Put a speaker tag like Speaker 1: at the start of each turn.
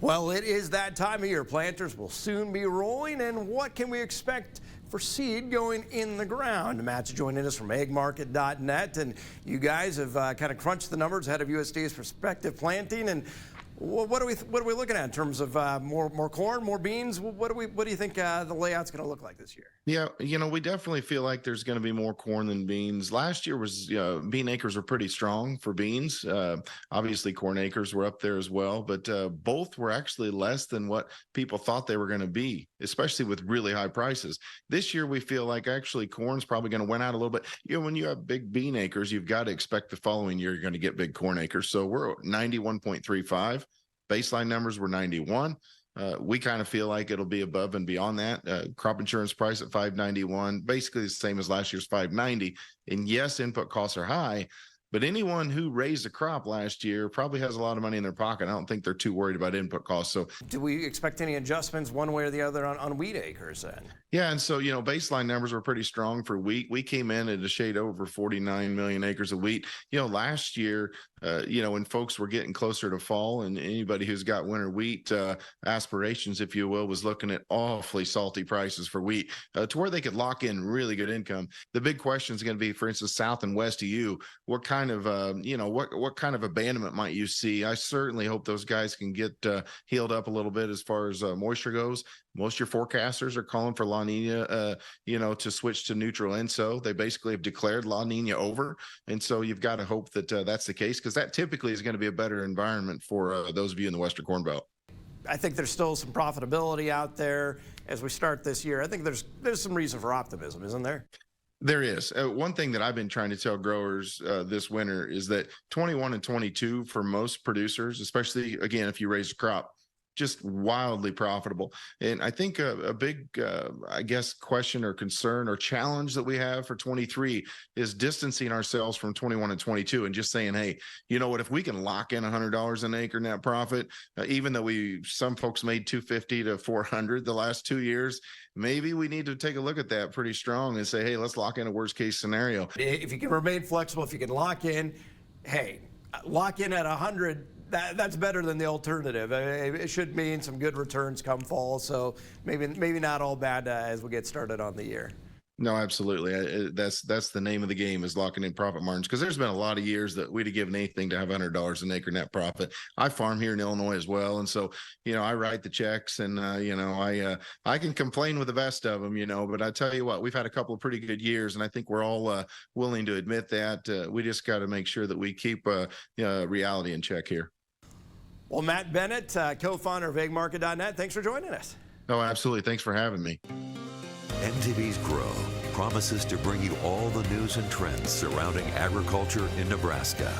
Speaker 1: Well, it is that time of year. Planters will soon be rolling, and what can we expect for seed going in the ground? Matt's joining us from eggmarket.net, and you guys have kind of crunched the numbers ahead of USDA's prospective planting. And what are we looking at in terms of more corn, more beans? What do you think the layout's going to look like this year?
Speaker 2: Yeah, we definitely feel like there's going to be more corn than beans. Last year was bean acres were pretty strong for beans. Obviously, corn acres were up there as well, but both were actually less than what people thought they were going to be, especially with really high prices. This year, we feel like actually corn's probably going to win out a little bit. When you have big bean acres, you've got to expect the following year you're going to get big corn acres. So we're at 91.35. Baseline numbers were 91. We kind of feel like it'll be above and beyond that. Crop insurance price at 591, basically the same as last year's 590. And yes, input costs are high, but anyone who raised a crop last year probably has a lot of money in their pocket. I don't think they're too worried about input costs. So,
Speaker 1: do we expect any adjustments one way or the other on wheat acres then?
Speaker 2: Yeah, and so, baseline numbers were pretty strong for wheat. We came in at a shade over 49 million acres of wheat. Last year, when folks were getting closer to fall, and anybody who's got winter wheat aspirations, if you will, was looking at awfully salty prices for wheat to where they could lock in really good income. The big question is going to be, for instance, south and west of you, what kind of, what kind of abandonment might you see? I certainly hope those guys can get healed up a little bit as far as moisture goes. Most of your forecasters are calling for La Nina, to switch to neutral ENSO. They basically have declared La Nina over. And so you've got to hope that that's the case, because that typically is going to be a better environment for those of you in the Western Corn Belt.
Speaker 1: I think there's still some profitability out there as we start this year. I think there's some reason for optimism, isn't there?
Speaker 2: There is. One thing that I've been trying to tell growers this winter is that 21 and 22 for most producers, especially, again, if you raise a crop, just wildly profitable. And I think a big, question or concern or challenge that we have for 23 is distancing ourselves from 21 and 22 and just saying, hey, you know what, if we can lock in $100 an acre net profit, even though some folks made 250 to 400 the last 2 years, maybe we need to take a look at that pretty strong and say, hey, let's lock in a worst case scenario.
Speaker 1: If you can remain flexible, if you can lock in, lock in at 100. That's better than the alternative. It should mean some good returns come fall, so maybe not all bad as we get started on the year.
Speaker 2: No, absolutely. That's the name of the game, is locking in profit margins, because there's been a lot of years that we'd have given anything to have $100 an acre net profit. I farm here in Illinois as well, and so I write the checks, and I can complain with the best of them, but I tell you what, we've had a couple of pretty good years, and I think we're all willing to admit that. We just got to make sure that we keep reality in check here.
Speaker 1: Well, Matt Bennett, co-founder of eggmarket.net, thanks for joining us.
Speaker 2: Oh, absolutely. Thanks for having me.
Speaker 3: MTV's Grow promises to bring you all the news and trends surrounding agriculture in Nebraska.